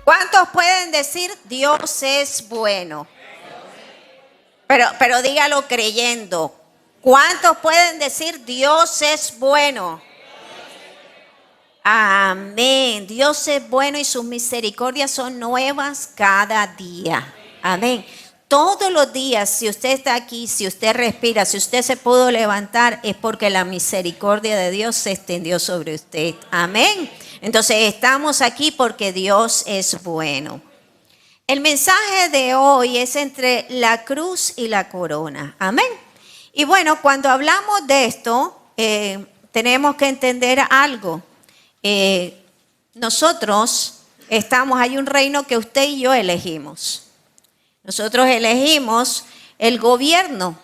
¿Cuántos pueden decir Dios es bueno? Pero dígalo creyendo. ¿Cuántos pueden decir Dios es bueno? Amén. Dios es bueno y sus misericordias son nuevas cada día. Amén. Todos los días, si usted está aquí, si usted respira, si usted se pudo levantar, es porque la misericordia de Dios se extendió sobre usted. Amén. Entonces estamos aquí porque Dios es bueno. El mensaje de hoy es entre la cruz y la corona. Amén. Y bueno, cuando hablamos de esto, tenemos que entender algo. Nosotros hay un reino que usted y yo elegimos. Nosotros elegimos el gobierno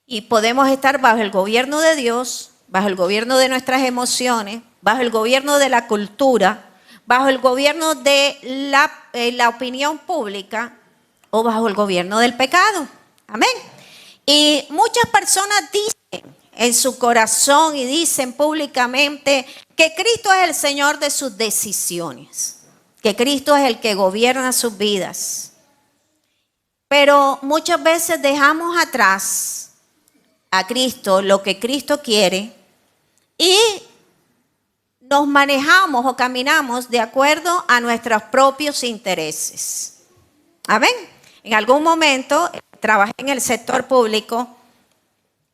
y podemos estar bajo el gobierno de Dios, bajo el gobierno de nuestras emociones, bajo el gobierno de la cultura, bajo el gobierno de la opinión pública o bajo el gobierno del pecado. Amén. Y muchas personas dicen en su corazón y dicen públicamente que Cristo es el Señor de sus decisiones, que Cristo es el que gobierna sus vidas. Pero muchas veces dejamos atrás a Cristo, lo que Cristo quiere, y nos manejamos o caminamos de acuerdo a nuestros propios intereses. Amén. En algún momento trabajé en el sector público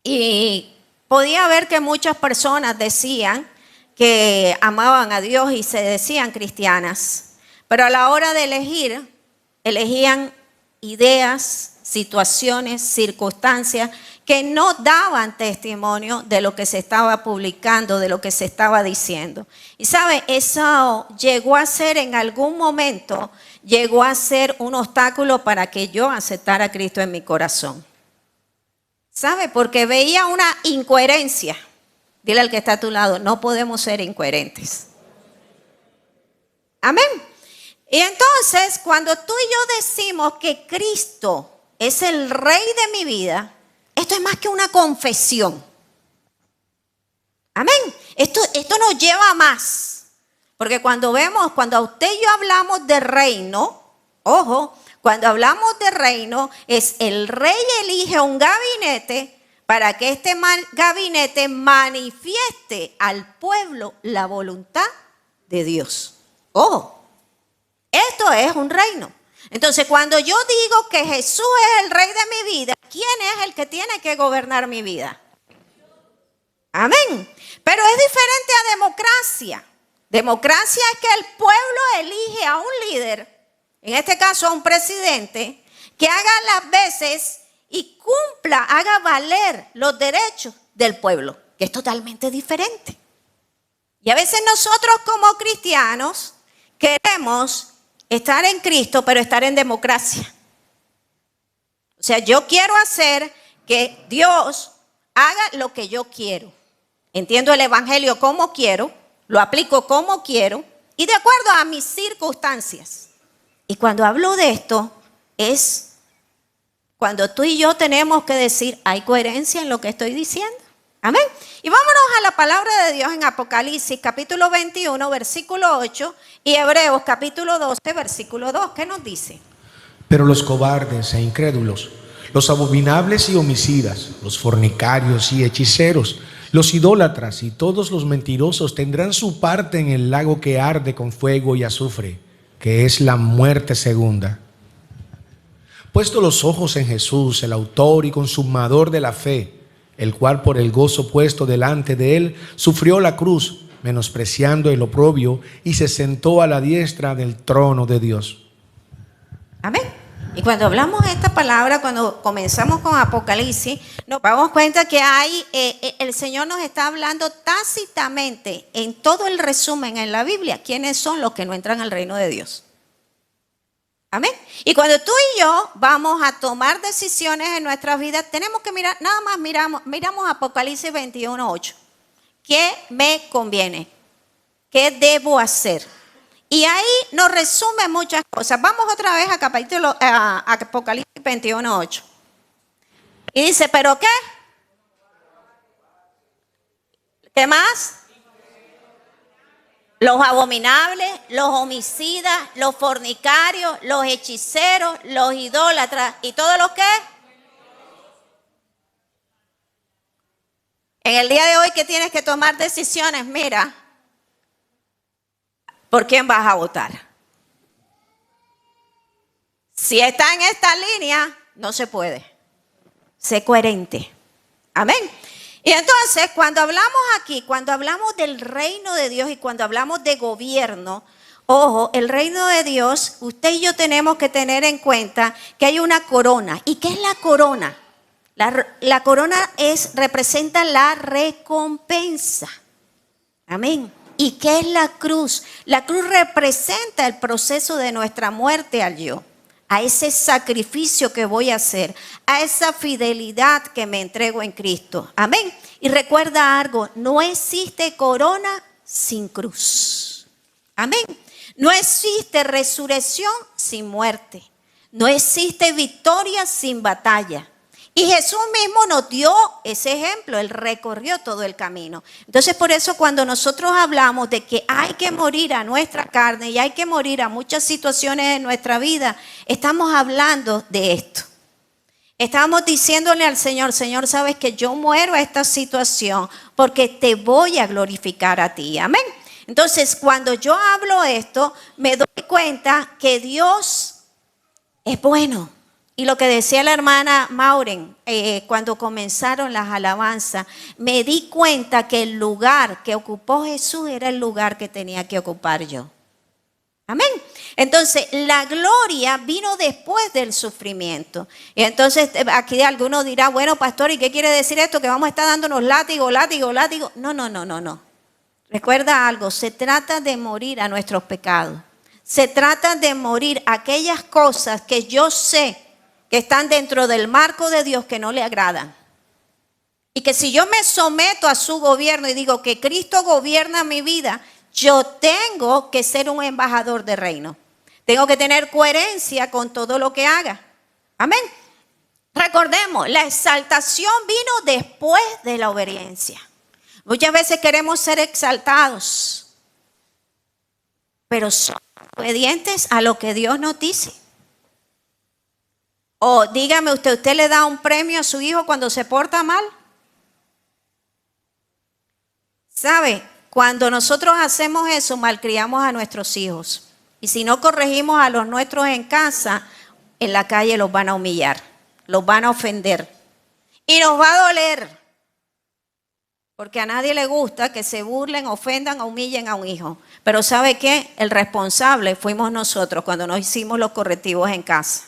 y podía ver que muchas personas decían que amaban a Dios y se decían cristianas, pero a la hora de elegir, elegían ideas, situaciones, circunstancias que no daban testimonio de lo que se estaba publicando, de lo que se estaba diciendo. Y sabe, eso llegó a ser en algún momento, llegó a ser un obstáculo para que yo aceptara a Cristo en mi corazón. ¿Sabe? Porque veía una incoherencia. Dile al que está a tu lado, no podemos ser incoherentes. Amén. Y entonces, cuando tú y yo decimos que Cristo es el Rey de mi vida, esto es más que una confesión. Amén. Esto nos lleva a más. Porque cuando usted y yo hablamos de reino, ojo, cuando hablamos de reino, es el rey elige un gabinete para que este gabinete manifieste al pueblo la voluntad de Dios. Ojo. Esto es un reino. Entonces, cuando yo digo que Jesús es el rey de mi vida, ¿quién es el que tiene que gobernar mi vida? Amén. Pero es diferente a democracia. Democracia es que el pueblo elige a un líder, en este caso a un presidente, que haga las veces y cumpla, haga valer los derechos del pueblo, que es totalmente diferente. Y a veces nosotros como cristianos queremos estar en Cristo, pero estar en democracia. O sea, yo quiero hacer que Dios haga lo que yo quiero. Entiendo el evangelio como quiero, lo aplico como quiero y de acuerdo a mis circunstancias. Y cuando hablo de esto, es cuando tú y yo tenemos que decir, ¿hay coherencia en lo que estoy diciendo? Amén. Y vámonos a la palabra de Dios en Apocalipsis capítulo 21, versículo 8 y Hebreos capítulo 12, versículo 2. ¿Qué nos dice? Pero los cobardes e incrédulos, los abominables y homicidas, los fornicarios y hechiceros, los idólatras y todos los mentirosos tendrán su parte en el lago que arde con fuego y azufre, que es la muerte segunda. Puesto los ojos en Jesús, el autor y consumador de la fe, el cual por el gozo puesto delante de él sufrió la cruz, menospreciando el oprobio, y se sentó a la diestra del trono de Dios. Amén. Y cuando hablamos de esta palabra, cuando comenzamos con Apocalipsis, nos damos cuenta que el Señor nos está hablando tácitamente en todo el resumen en la Biblia, quiénes son los que no entran al reino de Dios. Amén. Y cuando tú y yo vamos a tomar decisiones en nuestras vidas, tenemos que mirar, nada más miramos Apocalipsis 21:8. ¿Qué me conviene? ¿Qué debo hacer? Y ahí nos resume muchas cosas. Vamos otra vez a Apocalipsis 21:8. Y dice, ¿pero qué? ¿Qué más? Los abominables, los homicidas, los fornicarios, los hechiceros, los idólatras y todos los que. En el día de hoy que tienes que tomar decisiones, mira, ¿por quién vas a votar? Si está en esta línea, no se puede. Sé coherente. Amén. Y entonces, cuando hablamos aquí, cuando hablamos del reino de Dios y cuando hablamos de gobierno, ojo, el reino de Dios, usted y yo tenemos que tener en cuenta que hay una corona. ¿Y qué es la corona? La corona representa la recompensa. Amén. ¿Y qué es la cruz? La cruz representa el proceso de nuestra muerte al yo, a ese sacrificio que voy a hacer, a esa fidelidad que me entrego en Cristo. Amén. Y recuerda algo, no existe corona sin cruz. Amén. No existe resurrección sin muerte. No existe victoria sin batalla. Y Jesús mismo nos dio ese ejemplo, Él recorrió todo el camino. Entonces por eso cuando nosotros hablamos de que hay que morir a nuestra carne y hay que morir a muchas situaciones en nuestra vida, estamos hablando de esto. Estamos diciéndole al Señor, Señor, sabes que yo muero a esta situación porque te voy a glorificar a ti. Amén. Entonces cuando yo hablo esto, me doy cuenta que Dios es bueno. Y lo que decía la hermana Mauren, cuando comenzaron las alabanzas, me di cuenta que el lugar que ocupó Jesús era el lugar que tenía que ocupar yo. Amén. Entonces, la gloria vino después del sufrimiento. Y entonces, aquí alguno dirá, bueno, pastor, ¿y qué quiere decir esto? Que vamos a estar dándonos látigo. No. Recuerda algo, se trata de morir a nuestros pecados. Se trata de morir a aquellas cosas que yo sé que están dentro del marco de Dios que no le agradan. Y que si yo me someto a su gobierno y digo que Cristo gobierna mi vida, yo tengo que ser un embajador de reino. Tengo que tener coherencia con todo lo que haga. Amén. Recordemos, la exaltación vino después de la obediencia. Muchas veces queremos ser exaltados, pero somos obedientes a lo que Dios nos dice. O dígame usted le da un premio a su hijo cuando se porta mal. ¿Sabe? Cuando nosotros hacemos eso, malcriamos a nuestros hijos. Y si no corregimos a los nuestros en casa, en la calle los van a humillar, los van a ofender. Y nos va a doler. Porque a nadie le gusta que se burlen, ofendan o humillen a un hijo. Pero ¿sabe qué? El responsable fuimos nosotros cuando nos hicimos los correctivos en casa.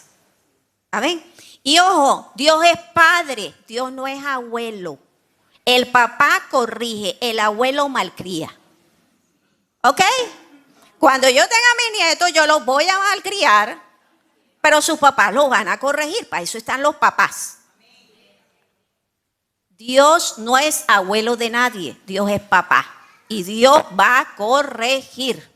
Amén. Y ojo, Dios es padre, Dios no es abuelo. El papá corrige, el abuelo malcría. ¿Ok? Cuando yo tenga a mis nietos, yo los voy a malcriar, pero sus papás los van a corregir. Para eso están los papás. Dios no es abuelo de nadie, Dios es papá. Y Dios va a corregir.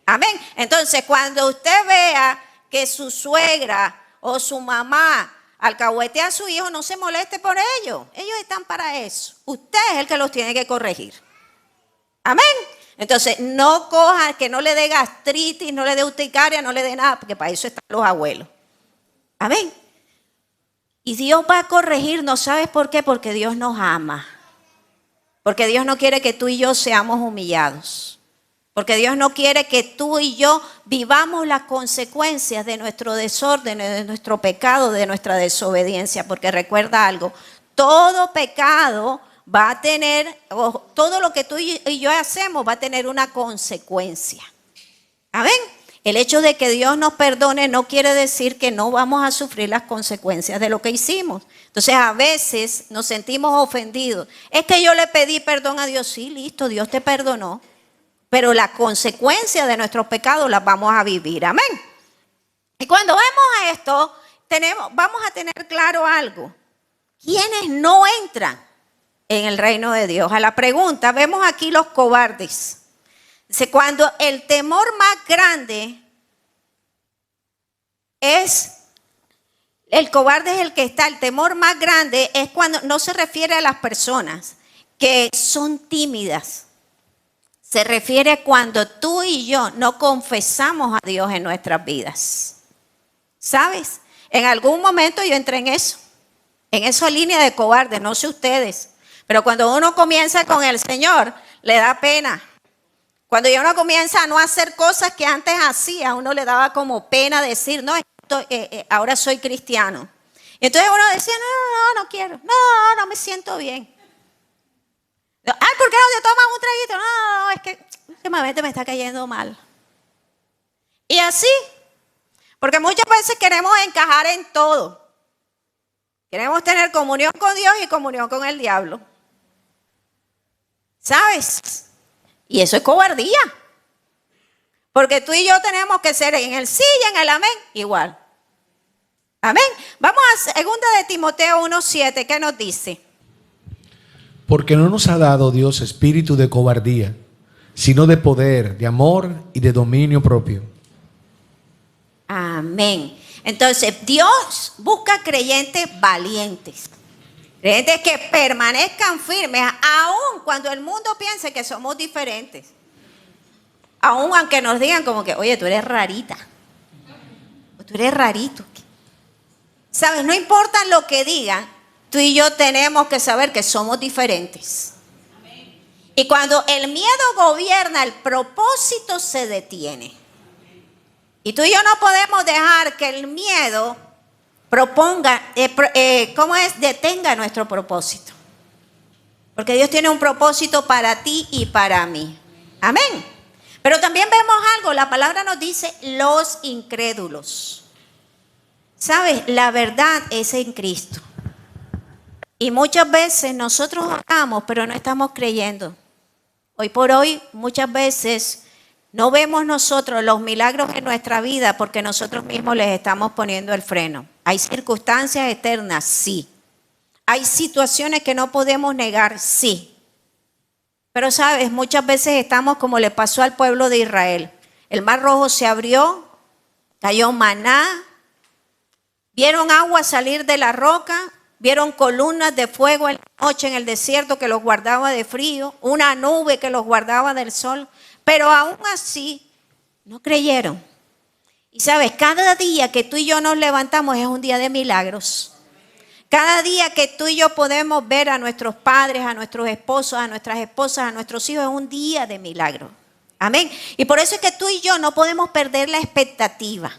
Amén. Entonces, cuando usted vea que su suegra o su mamá alcahuetea a su hijo, no se moleste por ellos. Ellos están para eso. Usted es el que los tiene que corregir. Amén. Entonces, no coja, que no le dé gastritis, no le dé urticaria, no le dé nada, porque para eso están los abuelos. Amén. Y Dios va a corregirnos, ¿sabes por qué? Porque Dios nos ama. Porque Dios no quiere que tú y yo seamos humillados. Porque Dios no quiere que tú y yo vivamos las consecuencias de nuestro desorden, de nuestro pecado, de nuestra desobediencia. Porque recuerda algo, todo pecado va a tener, todo lo que tú y yo hacemos va a tener una consecuencia. ¿Amén? El hecho de que Dios nos perdone no quiere decir que no vamos a sufrir las consecuencias de lo que hicimos. Entonces a veces nos sentimos ofendidos. Es que yo le pedí perdón a Dios. Sí, listo, Dios te perdonó. Pero las consecuencias de nuestros pecados las vamos a vivir. Amén. Y cuando vemos esto, vamos a tener claro algo. ¿Quiénes no entran en el reino de Dios? A la pregunta, vemos aquí los cobardes. Cuando el temor más grande es, el cobarde es el que está, el temor más grande es cuando no se refiere a las personas que son tímidas. Se refiere a cuando tú y yo no confesamos a Dios en nuestras vidas. ¿Sabes? En algún momento yo entré en esa línea de cobarde, no sé ustedes, pero cuando uno comienza con el Señor, le da pena. Cuando uno comienza a no hacer cosas que antes hacía, a uno le daba como pena decir, no, ahora soy cristiano. Y entonces uno decía, no quiero, no me siento bien. Ay, ¿por qué no te tomas un traguito? No, es que últimamente me está cayendo mal. Y así, porque muchas veces queremos encajar en todo. Queremos tener comunión con Dios y comunión con el diablo. ¿Sabes? Y eso es cobardía. Porque tú y yo tenemos que ser en el sí y en el amén igual. Amén. Vamos a 2 de Timoteo 1:7. ¿Qué nos dice? Porque no nos ha dado Dios espíritu de cobardía, sino de poder, de amor y de dominio propio. Amén. Entonces, Dios busca creyentes valientes. Creyentes que permanezcan firmes, aun cuando el mundo piense que somos diferentes. Aun aunque nos digan como que, oye, tú eres rarita. O tú eres rarito. ¿Sabes? No importa lo que digan, tú y yo tenemos que saber que somos diferentes. Y cuando el miedo gobierna, el propósito se detiene. Y tú y yo no podemos dejar que el miedo detenga nuestro propósito. Porque Dios tiene un propósito para ti y para mí. Amén. Pero también vemos algo, la palabra nos dice los incrédulos. ¿Sabes? La verdad es en Cristo. Y muchas veces nosotros oramos, pero no estamos creyendo. Hoy por hoy, muchas veces no vemos nosotros los milagros en nuestra vida porque nosotros mismos les estamos poniendo el freno. Hay circunstancias externas, sí. Hay situaciones que no podemos negar, sí. Pero sabes, muchas veces estamos como le pasó al pueblo de Israel. El mar rojo se abrió, cayó maná, vieron agua salir de la roca, vieron columnas de fuego en la noche en el desierto que los guardaba de frío, una nube que los guardaba del sol, pero aún así no creyeron. Y sabes, cada día que tú y yo nos levantamos es un día de milagros. Cada día que tú y yo podemos ver a nuestros padres, a nuestros esposos, a nuestras esposas, a nuestros hijos, es un día de milagro. Amén. Y por eso es que tú y yo no podemos perder la expectativa.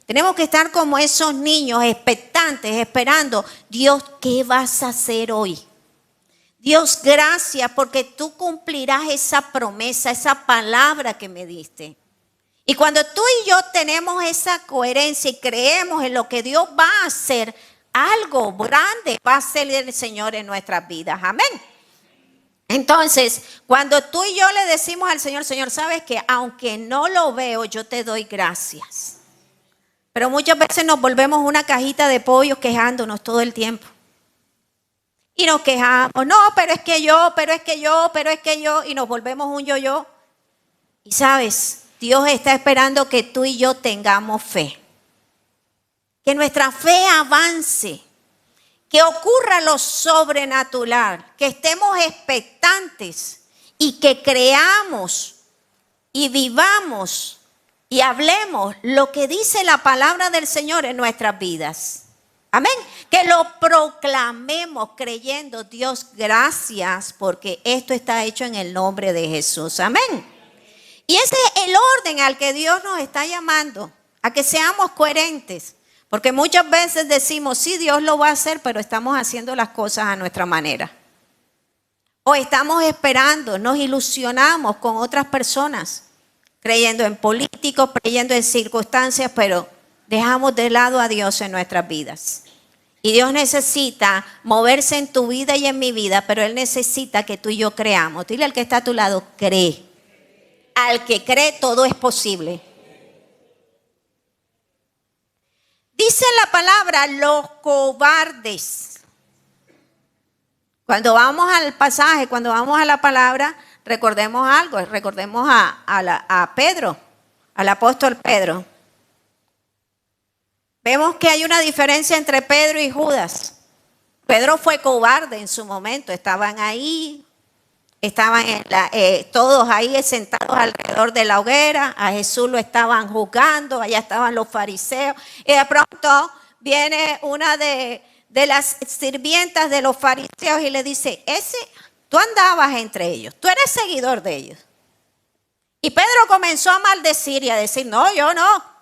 Tenemos que estar como esos niños expectantes, esperando, Dios, ¿qué vas a hacer hoy? Dios, gracias porque tú cumplirás esa promesa, esa palabra que me diste. Y cuando tú y yo tenemos esa coherencia y creemos en lo que Dios va a hacer, algo grande va a hacer el Señor en nuestras vidas. Amén. Entonces, cuando tú y yo le decimos al Señor, Señor, ¿sabes qué? Aunque no lo veo, yo te doy gracias. Pero muchas veces nos volvemos una cajita de pollos quejándonos todo el tiempo. Y nos quejamos, no, pero es que yo, y nos volvemos un yo-yo. Y sabes, Dios está esperando que tú y yo tengamos fe. Que nuestra fe avance, que ocurra lo sobrenatural, que estemos expectantes y que creamos y vivamos y hablemos lo que dice la palabra del Señor en nuestras vidas. Amén. Que lo proclamemos creyendo, Dios, gracias porque esto está hecho en el nombre de Jesús. Amén. Y ese es el orden al que Dios nos está llamando, a que seamos coherentes. Porque muchas veces decimos, sí, Dios lo va a hacer, pero estamos haciendo las cosas a nuestra manera. O estamos esperando, nos ilusionamos con otras personas, creyendo en políticos, creyendo en circunstancias, pero dejamos de lado a Dios en nuestras vidas. Y Dios necesita moverse en tu vida y en mi vida, pero Él necesita que tú y yo creamos. Dile al que está a tu lado, cree. Al que cree todo es posible. Dice la palabra, los cobardes. Cuando vamos al pasaje, cuando vamos a la palabra, recordemos algo, recordemos a Pedro, al apóstol Pedro. Vemos que hay una diferencia entre Pedro y Judas. Pedro fue cobarde en su momento, estaban todos ahí sentados alrededor de la hoguera, a Jesús lo estaban juzgando, allá estaban los fariseos, y de pronto viene una de las sirvientas de los fariseos y le dice, tú andabas entre ellos, tú eres seguidor de ellos. Y Pedro comenzó a maldecir y a decir, no, yo no.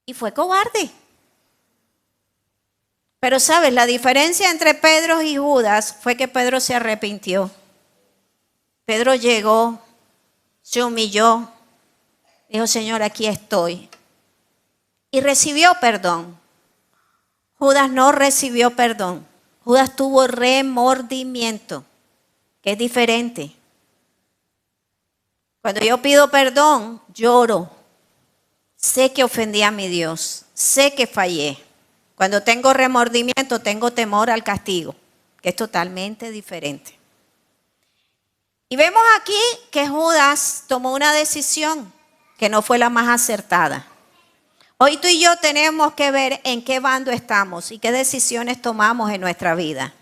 Y fue cobarde. Pero sabes, la diferencia entre Pedro y Judas fue que Pedro se arrepintió. Pedro llegó, se humilló, dijo, Señor, aquí estoy. Y recibió perdón. Judas no recibió perdón. Judas tuvo remordimiento, que es diferente. Cuando yo pido perdón, lloro. Sé que ofendí a mi Dios, sé que fallé. Cuando tengo remordimiento, tengo temor al castigo, que es totalmente diferente. Y vemos aquí que Judas tomó una decisión que no fue la más acertada. Hoy tú y yo tenemos que ver en qué bando estamos y qué decisiones tomamos en nuestra vida.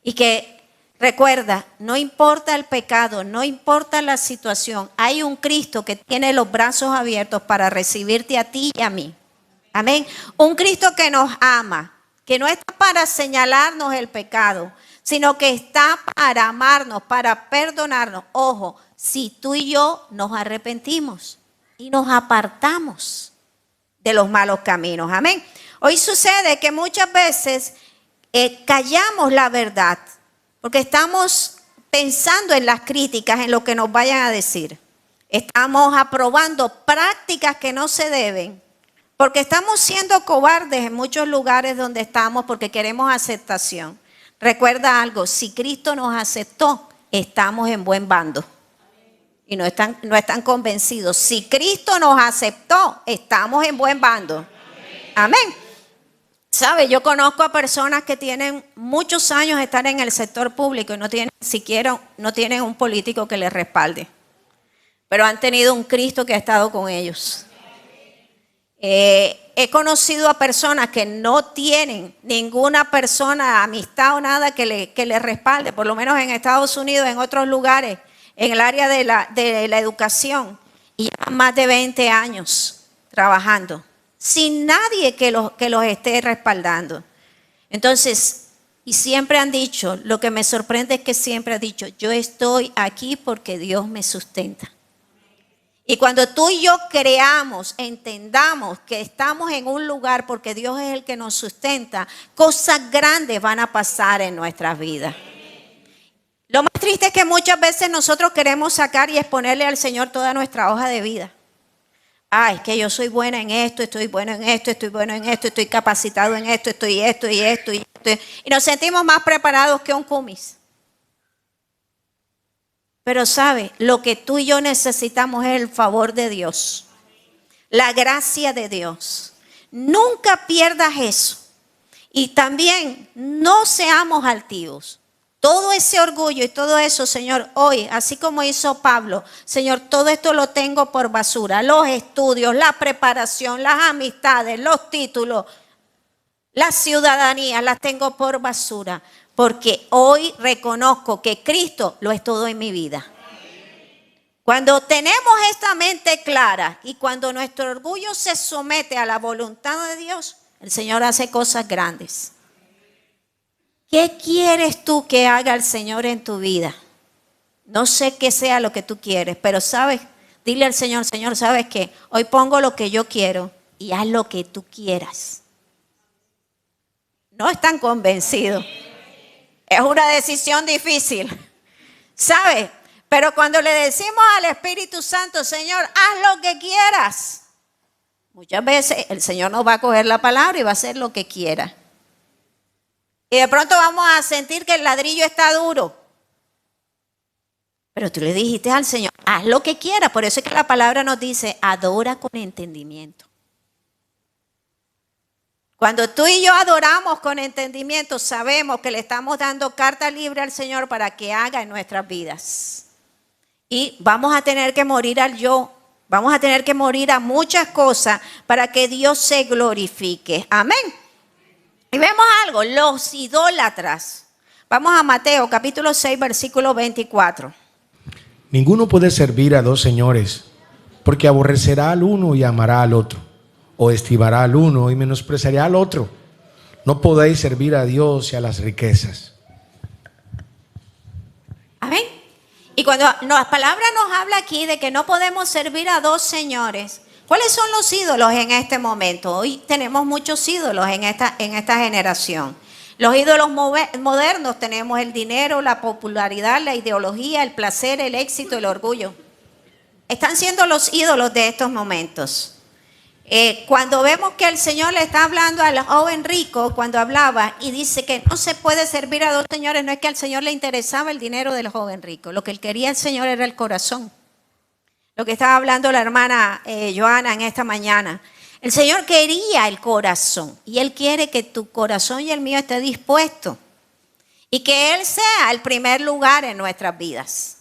Y que recuerda, no importa el pecado, no importa la situación, hay un Cristo que tiene los brazos abiertos para recibirte a ti y a mí. Amén. Un Cristo que nos ama, que no está para señalarnos el pecado, sino que está para amarnos, para perdonarnos. Ojo, si tú y yo nos arrepentimos y nos apartamos de los malos caminos. Amén. Hoy sucede que muchas veces callamos la verdad porque estamos pensando en las críticas, en lo que nos vayan a decir. Estamos aprobando prácticas que no se deben. Porque estamos siendo cobardes en muchos lugares donde estamos porque queremos aceptación. Recuerda algo, si Cristo nos aceptó, estamos en buen bando. Y no están convencidos. Si Cristo nos aceptó, estamos en buen bando. Amén. ¿Sabe? Yo conozco a personas que tienen muchos años de estar en el sector público y no tienen un político que les respalde. Pero han tenido un Cristo que ha estado con ellos. He conocido a personas que no tienen ninguna persona, amistad o nada que le respalde, por lo menos en Estados Unidos, en otros lugares, en el área de la educación, y llevan más de 20 años trabajando, sin nadie que los esté respaldando. Entonces, y siempre han dicho, lo que me sorprende es que siempre han dicho, yo estoy aquí porque Dios me sustenta. Y cuando tú y yo creamos, entendamos que estamos en un lugar porque Dios es el que nos sustenta, cosas grandes van a pasar en nuestras vidas. Lo más triste es que muchas veces nosotros queremos sacar y exponerle al Señor toda nuestra hoja de vida. Es que yo soy buena en esto, estoy bueno en esto, estoy bueno en esto, estoy capacitado en esto, estoy esto y esto y esto. Y nos sentimos más preparados que un cumis. Pero sabe, lo que tú y yo necesitamos es el favor de Dios, la gracia de Dios. Nunca pierdas eso. Y también no seamos altivos. Todo ese orgullo y todo eso, Señor, hoy, así como hizo Pablo, Señor, todo esto lo tengo por basura. Los estudios, la preparación, las amistades, los títulos, la ciudadanía, las tengo por basura. Porque hoy reconozco que Cristo lo es todo en mi vida. Cuando tenemos esta mente clara y cuando nuestro orgullo se somete a la voluntad de Dios, el Señor hace cosas grandes. ¿Qué quieres tú que haga el Señor en tu vida? No sé qué sea lo que tú quieres, pero sabes, dile al Señor, Señor, ¿sabes qué? Hoy pongo lo que yo quiero y haz lo que tú quieras. No están convencidos. Es una decisión difícil, ¿sabes? Pero cuando le decimos al Espíritu Santo, Señor, haz lo que quieras, muchas veces el Señor nos va a coger la palabra y va a hacer lo que quiera. Y de pronto vamos a sentir que el ladrillo está duro. Pero tú le dijiste al Señor, haz lo que quieras. Por eso es que la palabra nos dice, adora con entendimiento. Cuando tú y yo adoramos con entendimiento, sabemos que le estamos dando carta libre al Señor para que haga en nuestras vidas. Y vamos a tener que morir al yo. Vamos a tener que morir a muchas cosas para que Dios se glorifique. Amén. Y vemos algo, los idólatras. Vamos a Mateo capítulo 6, versículo 24. Ninguno puede servir a dos señores, porque aborrecerá al uno y amará al otro, o estimará al uno y menospreciará al otro. No podéis servir a Dios y a las riquezas. Amén. Y cuando la palabra nos habla aquí de que no podemos servir a dos señores, ¿cuáles son los ídolos en este momento? Hoy tenemos muchos ídolos en esta generación. Los ídolos modernos tenemos el dinero, la popularidad, la ideología, el placer, el éxito, el orgullo. Están siendo los ídolos de estos momentos. Cuando vemos que el Señor le está hablando al joven rico, cuando hablaba y dice que no se puede servir a dos señores, no es que al Señor le interesaba el dinero del joven rico. Lo que él quería el Señor era el corazón. Lo que estaba hablando la hermana Joana en esta mañana. El Señor quería el corazón y Él quiere que tu corazón y el mío esté dispuesto y que Él sea el primer lugar en nuestras vidas.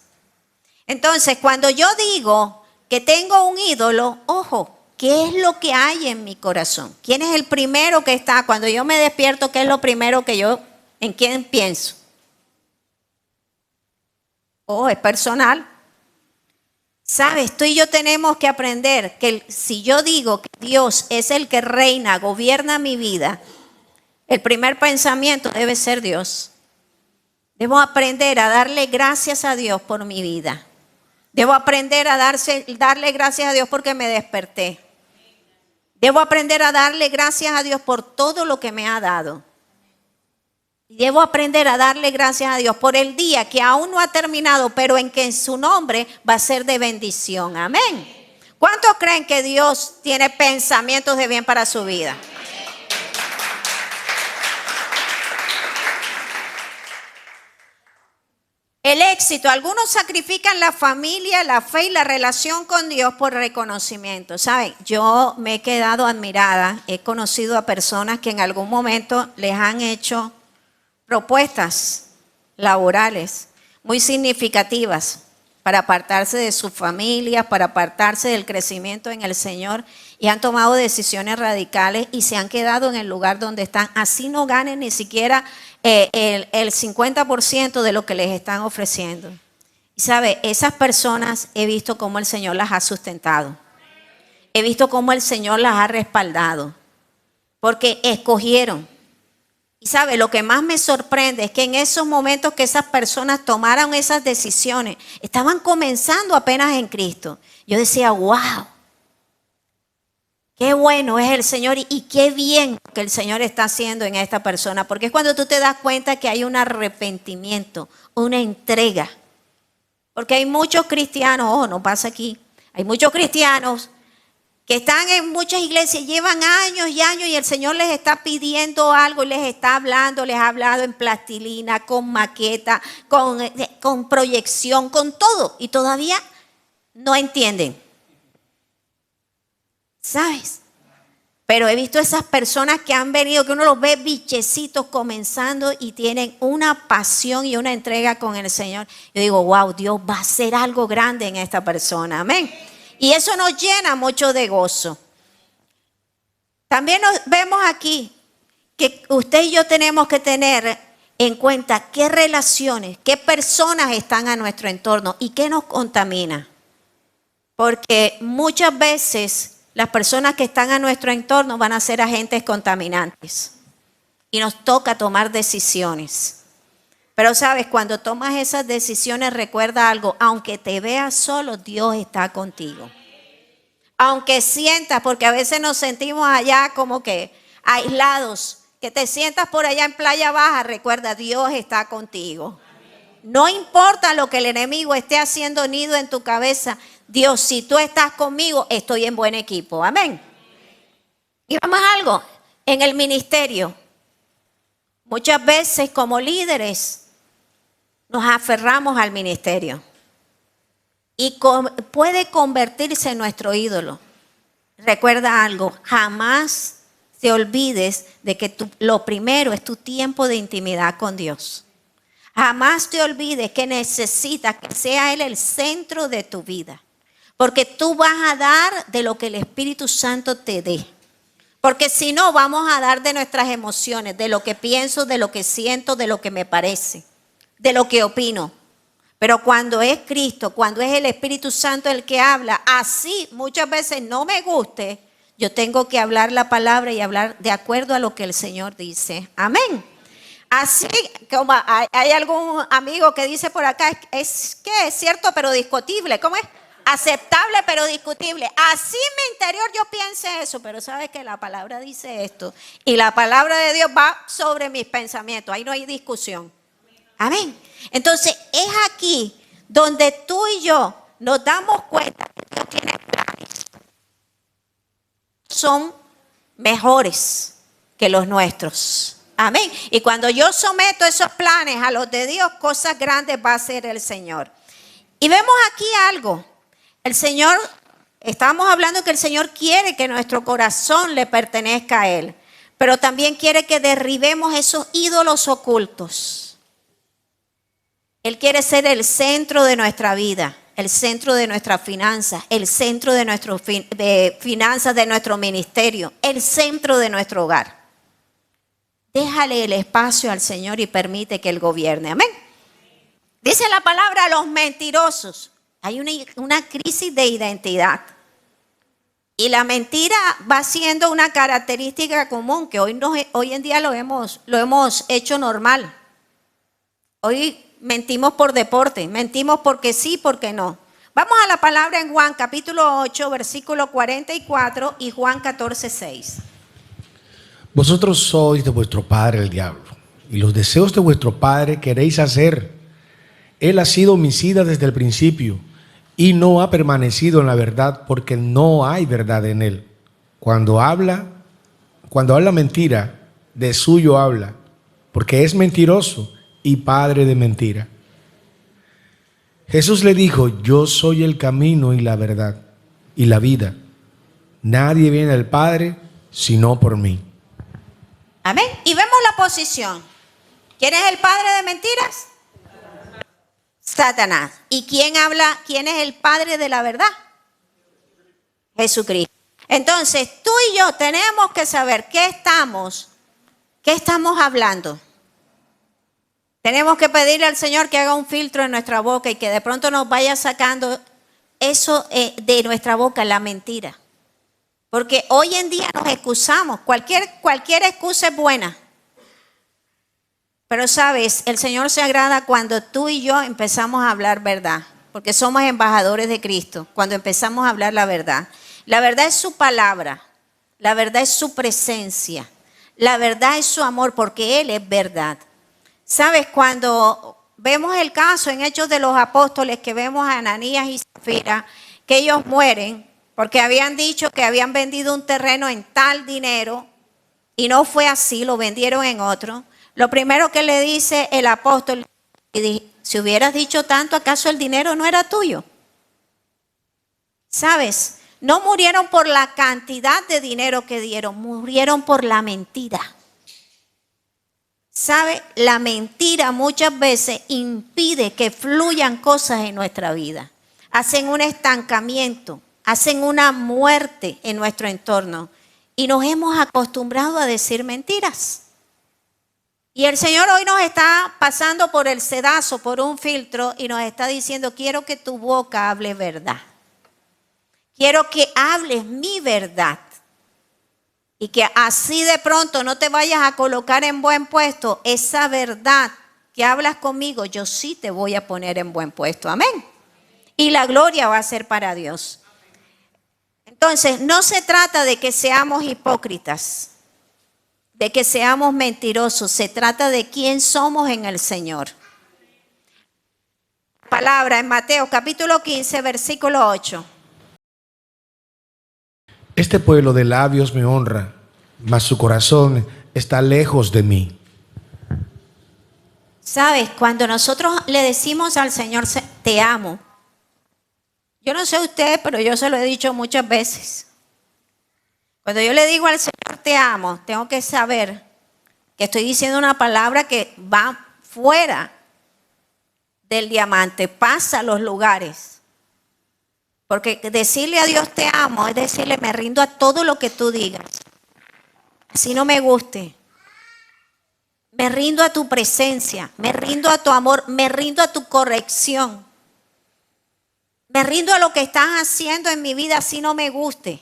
Entonces, cuando yo digo que tengo un ídolo, ojo, ¿qué es lo que hay en mi corazón? ¿Quién es el primero que está? Cuando yo me despierto, ¿qué es lo primero en quién pienso? Oh, es personal. ¿Sabes? Tú y yo tenemos que aprender que si yo digo que Dios es el que reina, gobierna mi vida, el primer pensamiento debe ser Dios. Debo aprender a darle gracias a Dios por mi vida. Debo aprender a darle gracias a Dios porque me desperté. Debo aprender a darle gracias a Dios por todo lo que me ha dado. Debo aprender a darle gracias a Dios por el día que aún no ha terminado, pero en que en su nombre va a ser de bendición. Amén. ¿Cuántos creen que Dios tiene pensamientos de bien para su vida? El éxito. Algunos sacrifican la familia, la fe y la relación con Dios por reconocimiento. ¿Saben? Yo me he quedado admirada. He conocido a personas que en algún momento les han hecho propuestas laborales muy significativas para apartarse de sus familias, para apartarse del crecimiento en el Señor y han tomado decisiones radicales y se han quedado en el lugar donde están. Así no ganen ni siquiera el 50% de lo que les están ofreciendo. Y sabe, esas personas he visto cómo el Señor las ha sustentado. He visto cómo el Señor las ha respaldado porque escogieron. Y sabe, lo que más me sorprende es que en esos momentos que esas personas tomaron esas decisiones, estaban comenzando apenas en Cristo. Yo decía, wow, qué bueno es el Señor y qué bien que el Señor está haciendo en esta persona. Porque es cuando tú te das cuenta que hay un arrepentimiento, una entrega. Porque hay muchos cristianos, ojo, no pasa aquí, hay muchos cristianos que están en muchas iglesias, llevan años y años y el Señor les está pidiendo algo y les está hablando, les ha hablado en plastilina, con maqueta, con proyección, con todo y todavía no entienden. ¿Sabes? Pero he visto esas personas que han venido, que uno los ve bichecitos comenzando y tienen una pasión y una entrega con el Señor. Yo digo, wow, Dios va a hacer algo grande en esta persona. Amén. Y eso nos llena mucho de gozo. También vemos aquí que usted y yo tenemos que tener en cuenta qué relaciones, qué personas están a nuestro entorno y qué nos contamina. Porque muchas veces las personas que están a nuestro entorno van a ser agentes contaminantes. Y nos toca tomar decisiones. Pero sabes, cuando tomas esas decisiones, recuerda algo, aunque te veas solo, Dios está contigo. Aunque sientas, porque a veces nos sentimos allá como que aislados, que te sientas por allá en Playa Baja, recuerda, Dios está contigo. No importa lo que el enemigo esté haciendo nido en tu cabeza, Dios, si tú estás conmigo, estoy en buen equipo. Amén. Y vamos a algo, en el ministerio, muchas veces como líderes, nos aferramos al ministerio y puede convertirse en nuestro ídolo. Recuerda algo, jamás te olvides de que lo primero es tu tiempo de intimidad con Dios. Jamás te olvides que necesitas que sea Él el centro de tu vida. Porque tú vas a dar de lo que el Espíritu Santo te dé. Porque si no, vamos a dar de nuestras emociones, de lo que pienso, de lo que siento, de lo que me parece, de lo que opino. Pero cuando es Cristo, cuando es el Espíritu Santo el que habla, así muchas veces no me guste, yo tengo que hablar la palabra y hablar de acuerdo a lo que el Señor dice. Amén. Así como hay algún amigo que dice por acá, es que es cierto pero discutible. ¿Cómo es? Aceptable pero discutible. Así en mi interior yo piense eso, pero sabes que la palabra dice esto. Y la palabra de Dios va sobre mis pensamientos. Ahí no hay discusión. Amén. Entonces es aquí donde tú y yo nos damos cuenta que Dios tiene planes. Son mejores que los nuestros. Amén. Y cuando yo someto esos planes a los de Dios, cosas grandes va a hacer el Señor. Y vemos aquí algo. El Señor, estábamos hablando que el Señor quiere que nuestro corazón le pertenezca a Él. Pero también quiere que derribemos esos ídolos ocultos. Él quiere ser el centro de nuestra vida, el centro de nuestras finanzas, el centro de nuestras finanzas de nuestro ministerio, el centro de nuestro hogar. Déjale el espacio al Señor y permite que Él gobierne. Amén. Dice la palabra los mentirosos. Hay una crisis de identidad. Y la mentira va siendo una característica común que hoy en día lo hemos hecho normal. Hoy mentimos por deporte, mentimos porque sí, porque no. Vamos a la palabra en Juan capítulo 8, versículo 44 y Juan 14, 6. Vosotros sois de vuestro padre el diablo, y los deseos de vuestro padre queréis hacer. Él ha sido homicida desde el principio, y no ha permanecido en la verdad, porque no hay verdad en él. Cuando habla mentira, de suyo habla, porque es mentiroso y padre de mentira. Jesús le dijo: yo soy el camino y la verdad y la vida. Nadie viene al Padre sino por mí. Amén. Y vemos la posición. ¿Quién es el padre de mentiras? Satanás. ¿Y quién habla? ¿Quién es el padre de la verdad? Jesucristo. Entonces, tú y yo tenemos que saber qué estamos hablando. Tenemos que pedirle al Señor que haga un filtro en nuestra boca y que de pronto nos vaya sacando eso de nuestra boca, la mentira. Porque hoy en día nos excusamos. Cualquier excusa es buena. Pero sabes, el Señor se agrada cuando tú y yo empezamos a hablar verdad. Porque somos embajadores de Cristo. Cuando empezamos a hablar la verdad. La verdad es su palabra. La verdad es su presencia. La verdad es su amor porque Él es verdad. Sabes, cuando vemos el caso en Hechos de los Apóstoles, que vemos a Ananías y Zafira, que ellos mueren porque habían dicho que habían vendido un terreno en tal dinero y no fue así, lo vendieron en otro. Lo primero que le dice el apóstol, si hubieras dicho tanto, ¿acaso el dinero no era tuyo? ¿Sabes? No murieron por la cantidad de dinero que dieron, murieron por la mentira. ¿Sabe? La mentira muchas veces impide que fluyan cosas en nuestra vida. Hacen un estancamiento, hacen una muerte en nuestro entorno. Y nos hemos acostumbrado a decir mentiras. Y el Señor hoy nos está pasando por el sedazo, por un filtro, y nos está diciendo: quiero que tu boca hable verdad. Quiero que hables mi verdad. Y que así de pronto no te vayas a colocar en buen puesto. Esa verdad que hablas conmigo, yo sí te voy a poner en buen puesto. Amén. Y la gloria va a ser para Dios. Entonces, no se trata de que seamos hipócritas, de que seamos mentirosos. Se trata de quién somos en el Señor. Palabra en Mateo capítulo 15, versículo 8. Este pueblo de labios me honra, mas su corazón está lejos de mí. Sabes, cuando nosotros le decimos al Señor, te amo. Yo no sé usted, pero yo se lo he dicho muchas veces. Cuando yo le digo al Señor te amo, tengo que saber que estoy diciendo una palabra que va fuera del diamante, pasa a los lugares. Porque decirle a Dios te amo es decirle me rindo a todo lo que tú digas. Así no me guste. Me rindo a tu presencia, me rindo a tu amor, me rindo a tu corrección. Me rindo a lo que estás haciendo en mi vida, así no me guste.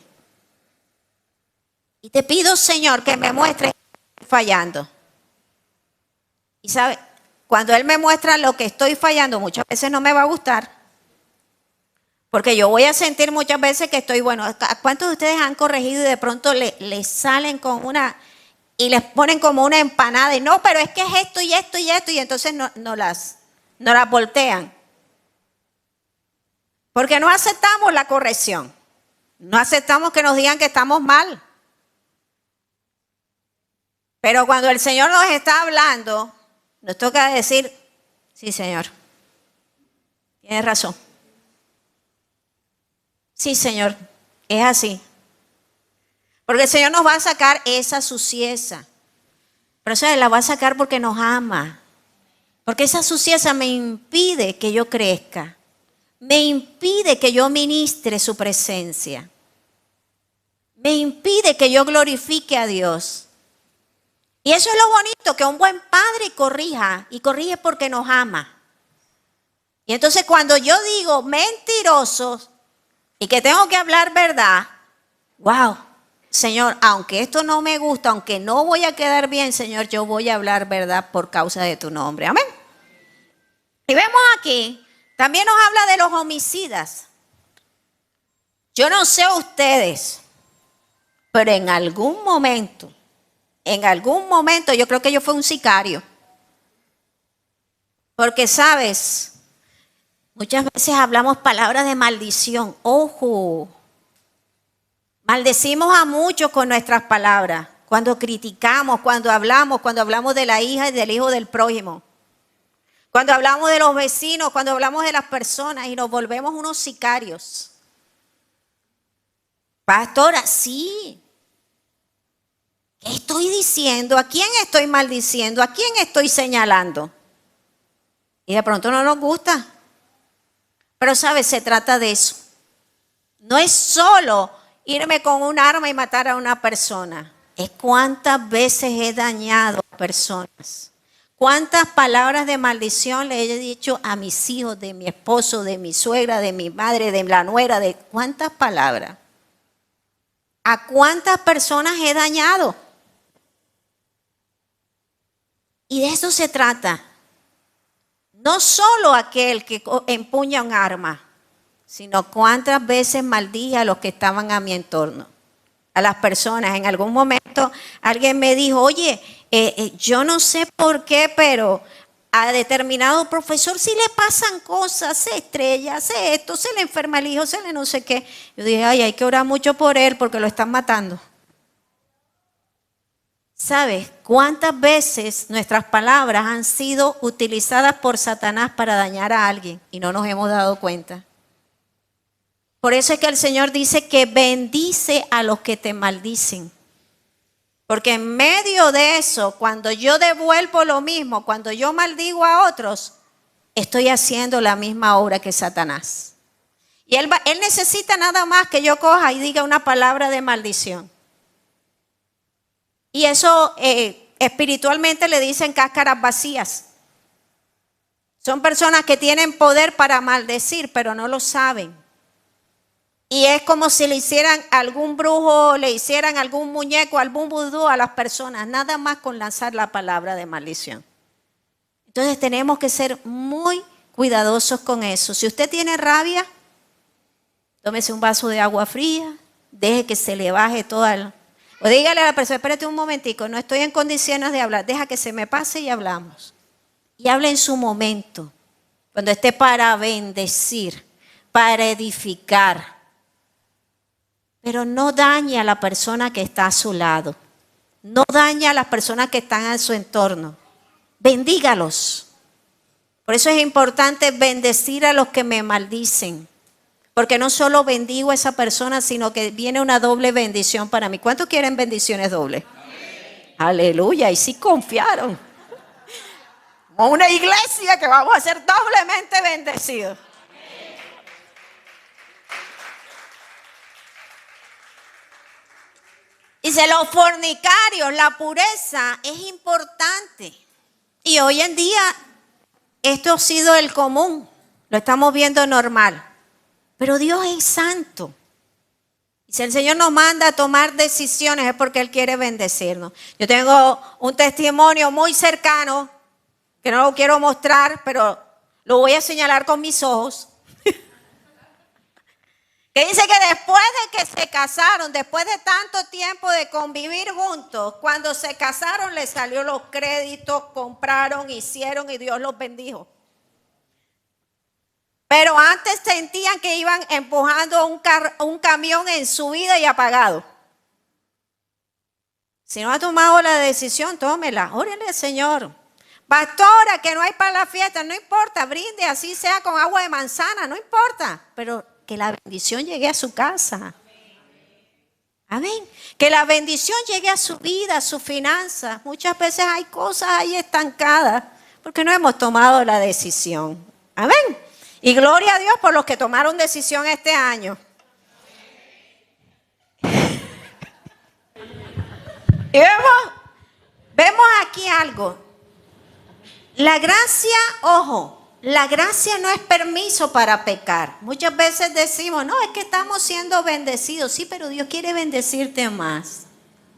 Y te pido, Señor, que me muestres que estoy fallando. Y sabe, cuando Él me muestra lo que estoy fallando, muchas veces no me va a gustar. Porque yo voy a sentir muchas veces que estoy bueno. ¿A cuántos de ustedes han corregido y de pronto le salen con una y les ponen como una empanada? Y no, pero es que es esto y esto y esto. Y entonces no las voltean. Porque no aceptamos la corrección. No aceptamos que nos digan que estamos mal. Pero cuando el Señor nos está hablando, nos toca decir, sí, Señor, tienes razón. Sí, Señor, es así. Porque el Señor nos va a sacar esa suciedad. Pero ¿sabes? La va a sacar porque nos ama. Porque esa suciedad me impide que yo crezca. Me impide que yo ministre su presencia. Me impide que yo glorifique a Dios. Y eso es lo bonito, que un buen padre corrija. Y corrige porque nos ama. Y entonces cuando yo digo mentirosos y que tengo que hablar verdad, wow, Señor, aunque esto no me gusta, aunque no voy a quedar bien, Señor, yo voy a hablar verdad por causa de tu nombre. Amén. Y vemos aquí, también nos habla de los homicidas. Yo no sé ustedes, pero en algún momento, yo creo que yo fui un sicario. Porque, ¿sabes? Muchas veces hablamos palabras de maldición. Ojo. Maldecimos a muchos con nuestras palabras. Cuando criticamos, cuando hablamos de la hija y del hijo del prójimo. Cuando hablamos de los vecinos, cuando hablamos de las personas y nos volvemos unos sicarios. Pastora, sí. ¿Qué estoy diciendo? ¿A quién estoy maldiciendo? ¿A quién estoy señalando? Y de pronto no nos gusta. Pero, ¿sabes? Se trata de eso. No es solo irme con un arma y matar a una persona. Es cuántas veces he dañado a personas. Cuántas palabras de maldición le he dicho a mis hijos, de mi esposo, de mi suegra, de mi madre, de la nuera, de cuántas palabras. ¿A cuántas personas he dañado? Y de eso se trata. No solo aquel que empuña un arma, sino cuántas veces maldije a los que estaban a mi entorno, a las personas. En algún momento alguien me dijo, oye, yo no sé por qué, pero a determinado profesor sí le pasan cosas, se estrella, se esto, se le enferma el hijo, se le no sé qué. Yo dije, ay, hay que orar mucho por él porque lo están matando. ¿Sabes cuántas veces nuestras palabras han sido utilizadas por Satanás para dañar a alguien y no nos hemos dado cuenta? Por eso es que el Señor dice que bendice a los que te maldicen. Porque en medio de eso, cuando yo devuelvo lo mismo, cuando yo maldigo a otros, estoy haciendo la misma obra que Satanás. Y él necesita nada más que yo coja y diga una palabra de maldición. Y eso espiritualmente le dicen cáscaras vacías. Son personas que tienen poder para maldecir, pero no lo saben. Y es como si le hicieran algún brujo, le hicieran algún muñeco, algún vudú a las personas, nada más con lanzar la palabra de maldición. Entonces tenemos que ser muy cuidadosos con eso. Si usted tiene rabia, tómese un vaso de agua fría, deje que se le baje toda o dígale a la persona, espérate un momentico, no estoy en condiciones de hablar, deja que se me pase y hablamos. Y hable en su momento, cuando esté para bendecir, para edificar. Pero no dañe a la persona que está a su lado. No dañe a las personas que están a su entorno. Bendígalos. Por eso es importante bendecir a los que me maldicen. Porque no solo bendigo a esa persona, sino que viene una doble bendición para mí. ¿Cuántos quieren bendiciones dobles? Amén. Aleluya, y sí confiaron. Como una iglesia que vamos a ser doblemente bendecidos. Dice, los fornicarios, la pureza es importante. Y hoy en día esto ha sido el común. Lo estamos viendo normal. Pero Dios es santo. Y si el Señor nos manda a tomar decisiones es porque Él quiere bendecirnos. Yo tengo un testimonio muy cercano que no lo quiero mostrar, pero lo voy a señalar con mis ojos. Que dice que después de que se casaron, después de tanto tiempo de convivir juntos, cuando se casaron les salió los créditos, compraron, hicieron y Dios los bendijo. Pero antes sentían que iban empujando un camión en subida y apagado. Si no ha tomado la decisión, tómela, órale al Señor. Pastora, que no hay para la fiesta, no importa, brinde, así sea con agua de manzana, no importa, pero que la bendición llegue a su casa. Amén. Que la bendición llegue a su vida, a sus finanzas. Muchas veces hay cosas ahí estancadas porque no hemos tomado la decisión. Amén. Y gloria a Dios por los que tomaron decisión este año. Y vemos aquí algo. La gracia, ojo. La gracia no es permiso para pecar. Muchas veces decimos, no, es que estamos siendo bendecidos. Sí, pero Dios quiere bendecirte más.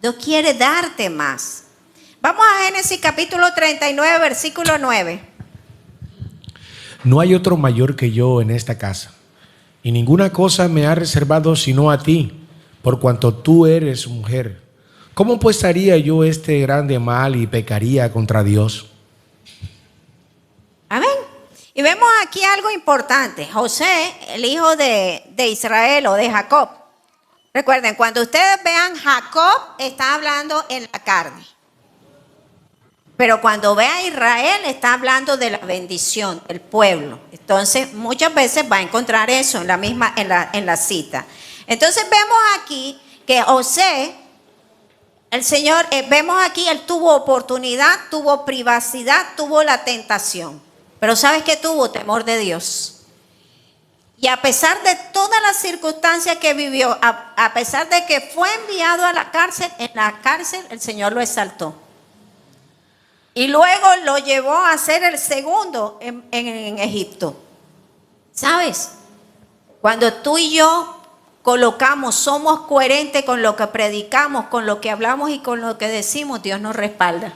Dios quiere darte más. Vamos a Génesis capítulo 39, versículo 9. No hay otro mayor que yo en esta casa, y ninguna cosa me ha reservado sino a ti, por cuanto tú eres mujer. ¿Cómo pues haría yo este grande mal y pecaría contra Dios? Amén. Y vemos aquí algo importante. José, el hijo de Israel o de Jacob. Recuerden, cuando ustedes vean Jacob, está hablando en la carne. Pero cuando vea Israel, está hablando de la bendición del pueblo. Entonces, muchas veces va a encontrar eso en la cita. Entonces, vemos aquí que José, el Señor, vemos aquí, él tuvo oportunidad, tuvo privacidad, tuvo la tentación. Pero ¿sabes qué tuvo? Temor de Dios. Y a pesar de todas las circunstancias que vivió, a pesar de que fue enviado a la cárcel, en la cárcel el Señor lo exaltó. Y luego lo llevó a ser el segundo en Egipto. ¿Sabes? Cuando tú y yo somos coherentes con lo que predicamos, con lo que hablamos y con lo que decimos, Dios nos respalda.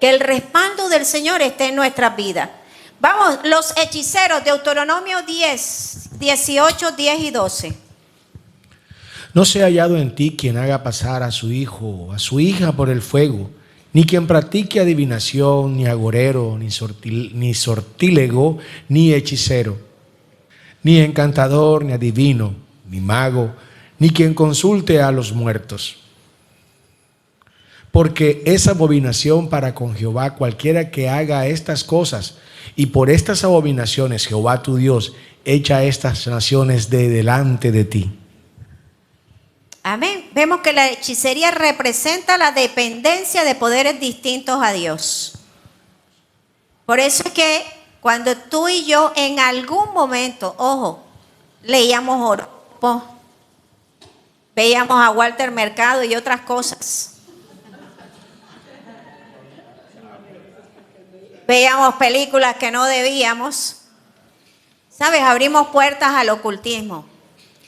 Que el respaldo del Señor esté en nuestras vidas. Vamos, los hechiceros, Deuteronomio 10, 18, 10 y 12. No se ha hallado en ti quien haga pasar a su hijo o a su hija por el fuego, ni quien practique adivinación, ni agorero, ni sortílego, ni hechicero, ni encantador, ni adivino, ni mago, ni quien consulte a los muertos. Porque es abominación para con Jehová cualquiera que haga estas cosas, y por estas abominaciones Jehová tu Dios echa estas naciones de delante de ti. Amén. Vemos que la hechicería representa la dependencia de poderes distintos a Dios. Por eso es que cuando tú y yo en algún momento, ojo, leíamos horóscopos, veíamos a Walter Mercado y otras cosas. Veíamos películas que no debíamos. ¿Sabes? Abrimos puertas al ocultismo.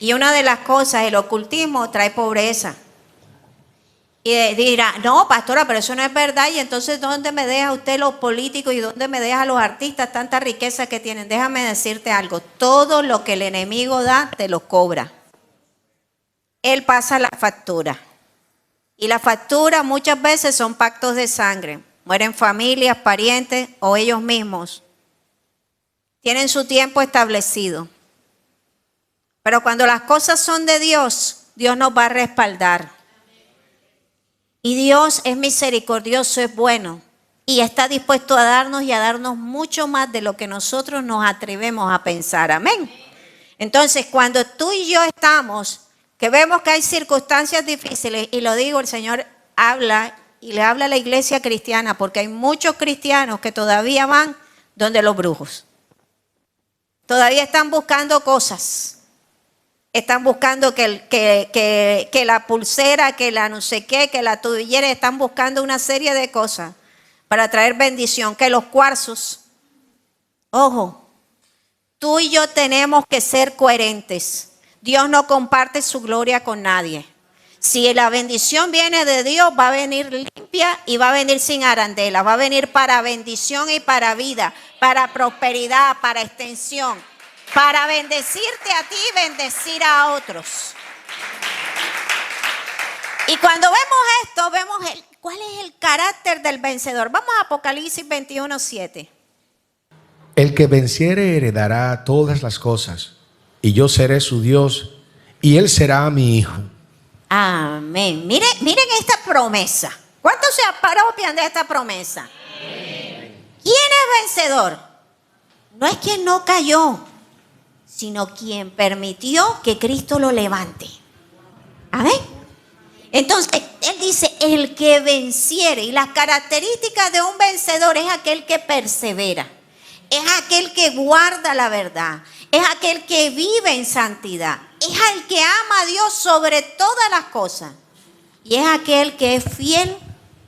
Y una de las cosas, el ocultismo trae pobreza. Y dirá, no, pastora, pero eso no es verdad. Y entonces, ¿dónde me deja usted los políticos y dónde me deja los artistas tanta riqueza que tienen? Déjame decirte algo. Todo lo que el enemigo da, te lo cobra. Él pasa la factura. Y la factura muchas veces son pactos de sangre. Mueren familias, parientes o ellos mismos. Tienen su tiempo establecido. Pero cuando las cosas son de Dios, Dios nos va a respaldar. Y Dios es misericordioso, es bueno. Y está dispuesto a darnos y a darnos mucho más de lo que nosotros nos atrevemos a pensar. Amén. Entonces, cuando tú y yo estamos, que vemos que hay circunstancias difíciles, y lo digo, el Señor habla y le habla a la iglesia cristiana, porque hay muchos cristianos que todavía van donde los brujos. Todavía están buscando cosas. Están buscando que la pulsera, que la no sé qué, que la tobillera, están buscando una serie de cosas para traer bendición, que los cuarzos. Ojo, tú y yo tenemos que ser coherentes. Dios no comparte su gloria con nadie. Si la bendición viene de Dios, va a venir limpia y va a venir sin arandela. Va a venir para bendición y para vida, para prosperidad, para extensión, para bendecirte a ti y bendecir a otros. Y cuando vemos esto, vemos cuál es el carácter del vencedor. Vamos a Apocalipsis 21:7. El que venciere heredará todas las cosas, y yo seré su Dios, y él será mi hijo. Amén. Miren esta promesa. ¿Cuántos se apropian de esta promesa? ¿Quién es vencedor? No es quien no cayó, sino quien permitió que Cristo lo levante. Amén. Entonces, él dice, el que venciere, y las características de un vencedor es aquel que persevera, es aquel que guarda la verdad, es aquel que vive en santidad, es el que ama a Dios sobre todas las cosas, y es aquel que es fiel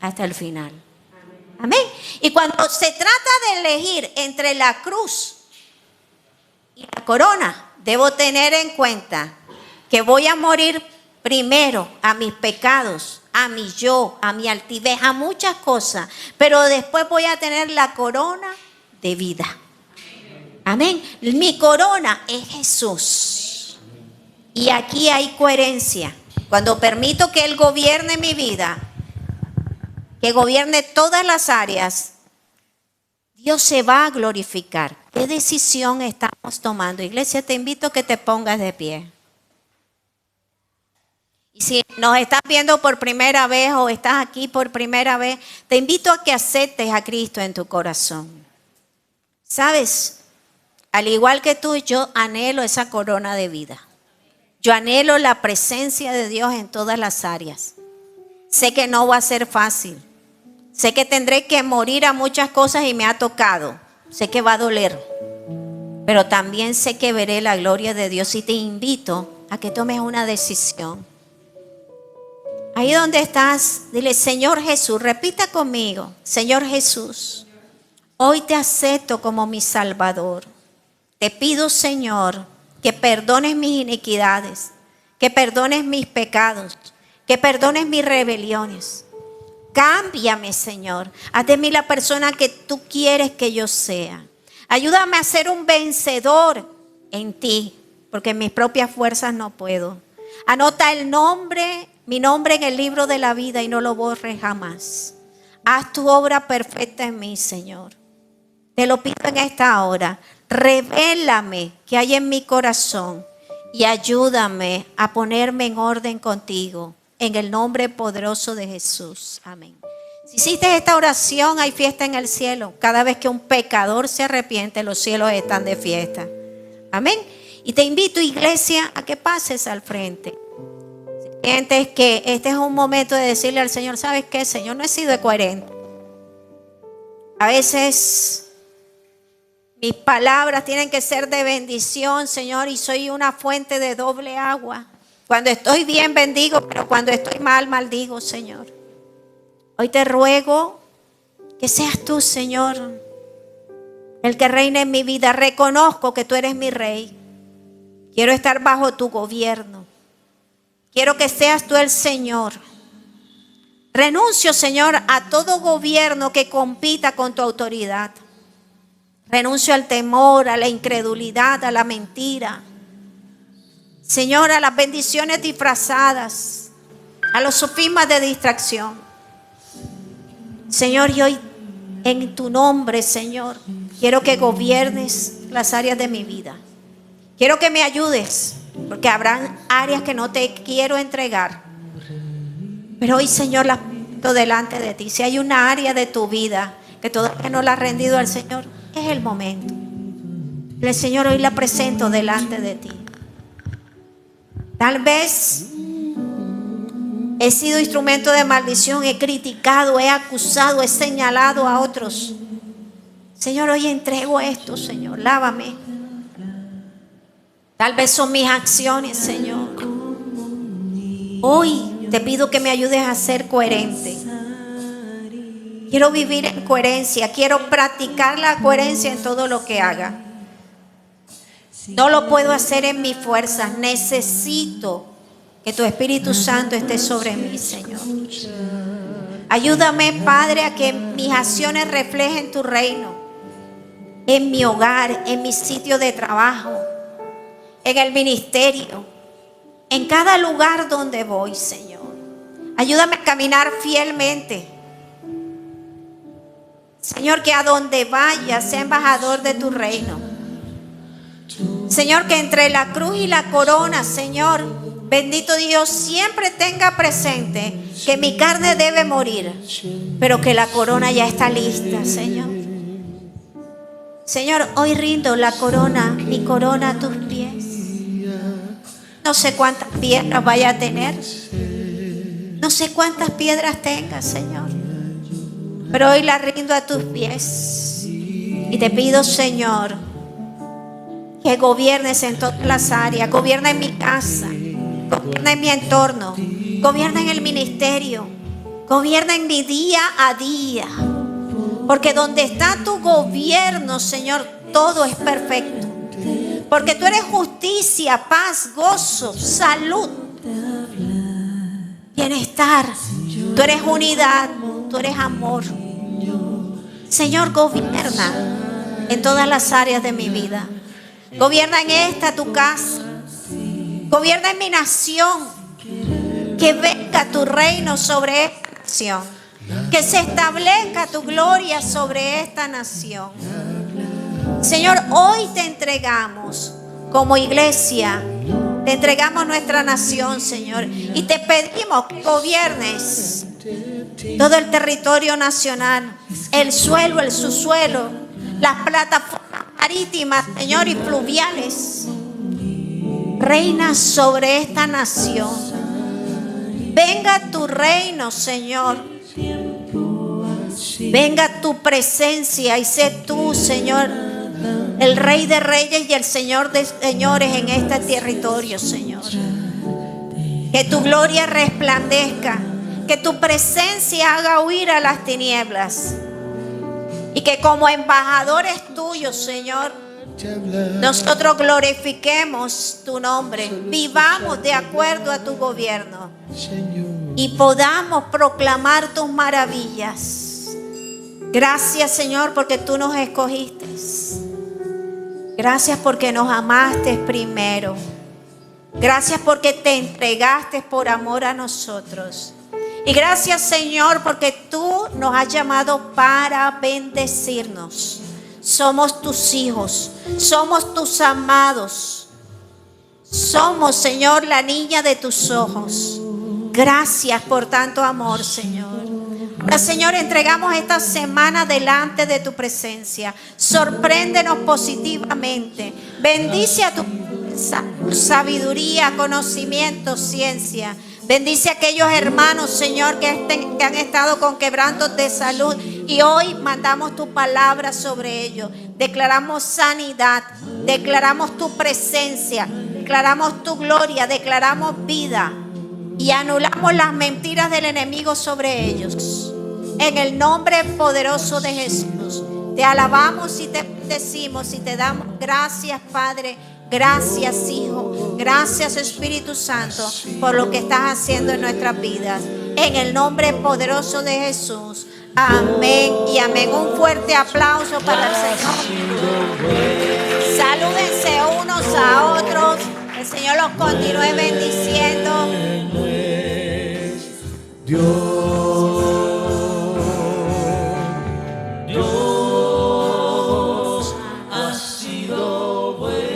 hasta el final. Amén. Y cuando se trata de elegir entre la cruz y la corona, debo tener en cuenta que voy a morir primero a mis pecados, a mi yo, a mi altivez, a muchas cosas, pero después voy a tener la corona de vida. Amén. Mi corona es Jesús. Y aquí hay coherencia. Cuando permito que Él gobierne mi vida, que gobierne todas las áreas, Dios se va a glorificar. ¿Qué decisión estamos tomando? Iglesia, te invito a que te pongas de pie. Y si nos estás viendo por primera vez o estás aquí por primera vez, te invito a que aceptes a Cristo en tu corazón. ¿Sabes? Al igual que tú, yo anhelo esa corona de vida. Yo anhelo la presencia de Dios en todas las áreas. Sé que no va a ser fácil. Sé que tendré que morir a muchas cosas y me ha tocado. Sé que va a doler. Pero también sé que veré la gloria de Dios y te invito a que tomes una decisión. Ahí donde estás, dile, Señor Jesús, repita conmigo, Señor Jesús, hoy te acepto como mi Salvador. Te pido, Señor, que perdones mis iniquidades, que perdones mis pecados, que perdones mis rebeliones. Cámbiame, Señor. Haz de mí la persona que tú quieres que yo sea. Ayúdame a ser un vencedor en ti, porque en mis propias fuerzas no puedo. Anota mi nombre en el libro de la vida y no lo borres jamás. Haz tu obra perfecta en mí, Señor. Te lo pido en esta hora. Revélame qué hay en mi corazón y ayúdame a ponerme en orden contigo. En el nombre poderoso de Jesús. Amén. Si hiciste esta oración, hay fiesta en el cielo. Cada vez que un pecador se arrepiente, los cielos están de fiesta. Amén. Y te invito, iglesia, a que pases al frente. Si sientes que este es un momento de decirle al Señor, ¿sabes qué, Señor? No he sido coherente. A veces mis palabras tienen que ser de bendición, Señor, y soy una fuente de doble agua. Cuando estoy bien, bendigo, pero cuando estoy mal, maldigo, Señor. Hoy te ruego que seas tú, Señor, el que reine en mi vida. Reconozco que tú eres mi rey. Quiero estar bajo tu gobierno. Quiero que seas tú el Señor. Renuncio, Señor, a todo gobierno que compita con tu autoridad. Renuncio al temor, a la incredulidad, a la mentira. Señor, a las bendiciones disfrazadas, a los sofismas de distracción. Señor, y hoy en tu nombre, Señor, quiero que gobiernes las áreas de mi vida. Quiero que me ayudes, porque habrán áreas que no te quiero entregar. Pero hoy, Señor, las pongo delante de ti. Si hay una área de tu vida que todavía no la has rendido al Señor, es el momento. El Señor, hoy la presento delante de ti. Tal vez he sido instrumento de maldición, he criticado, he acusado, he señalado a otros. Señor, hoy entrego esto, Señor, lávame. Tal vez son mis acciones, Señor. Hoy te pido que me ayudes a ser coherente. Quiero vivir en coherencia, quiero practicar la coherencia en todo lo que haga. No lo puedo hacer en mis fuerzas, necesito que tu Espíritu Santo esté sobre mí, Señor. Ayúdame, Padre, a que mis acciones reflejen tu reino. En mi hogar, en mi sitio de trabajo, en el ministerio, en cada lugar donde voy, Señor. Ayúdame a caminar fielmente. Señor, que a donde vaya sea embajador de tu reino. Señor, que entre la cruz y la corona, Señor, bendito Dios, siempre tenga presente que mi carne debe morir, pero que la corona ya está lista, Señor. Señor, hoy rindo la corona, mi corona a tus pies. No sé cuántas piedras vaya a tener. No sé cuántas piedras tenga, Señor. Pero hoy la rindo a tus pies. Y te pido, Señor, que gobiernes en todas las áreas. Gobierna en mi casa. Gobierna en mi entorno. Gobierna en el ministerio. Gobierna en mi día a día. Porque donde está tu gobierno, Señor, todo es perfecto. Porque tú eres justicia, paz, gozo, salud, bienestar. Tú eres unidad, tú eres amor. Señor, gobierna en todas las áreas de mi vida. Gobierna en esta, tu casa. Gobierna en mi nación. Que venga tu reino sobre esta nación. Que se establezca tu gloria sobre esta nación. Señor, hoy te entregamos como iglesia, te entregamos nuestra nación, Señor, y te pedimos que gobiernes todo el territorio nacional, el suelo, el subsuelo, las plataformas marítimas, Señor, y fluviales. Reina sobre esta nación. Venga tu reino, Señor. Venga tu presencia y sé tú, Señor, el Rey de Reyes y el Señor de Señores en este territorio, Señor. Que tu gloria resplandezca, que tu presencia haga huir a las tinieblas y que como embajadores tuyos, Señor, nosotros glorifiquemos tu nombre, vivamos de acuerdo a tu gobierno y podamos proclamar tus maravillas. Gracias, Señor, porque tú nos escogiste. Gracias porque nos amaste primero. Gracias porque te entregaste por amor a nosotros. Y gracias, Señor, porque tú nos has llamado para bendecirnos. Somos tus hijos, somos tus amados. Somos, Señor, la niña de tus ojos. Gracias por tanto amor, Señor. Ahora, Señor, entregamos esta semana delante de tu presencia. Sorpréndenos positivamente. Bendice a tu sabiduría, conocimiento, ciencia. Bendice a aquellos hermanos, Señor, que han estado con quebrantos de salud. Y hoy mandamos tu palabra sobre ellos. Declaramos sanidad. Declaramos tu presencia. Declaramos tu gloria. Declaramos vida. Y anulamos las mentiras del enemigo sobre ellos. En el nombre poderoso de Jesús. Te alabamos y te bendecimos y te damos gracias, Padre. Gracias, Hijo. Gracias, Espíritu Santo, por lo que estás haciendo en nuestras vidas. En el nombre poderoso de Jesús. Amén y amén. Un fuerte aplauso para el Señor. Salúdense unos a otros. El Señor los continúe bendiciendo. Dios ha sido bueno.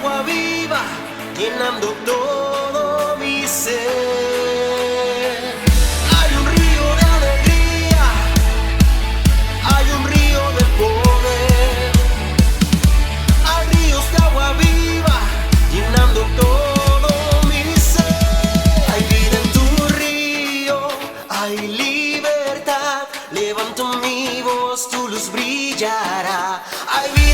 agua viva, llenando todo mi ser. Hay un río de alegría, hay un río de poder, hay ríos de agua viva, llenando todo mi ser. Hay vida en tu río, hay libertad, levanto mi voz, tu luz brillará. Hay vida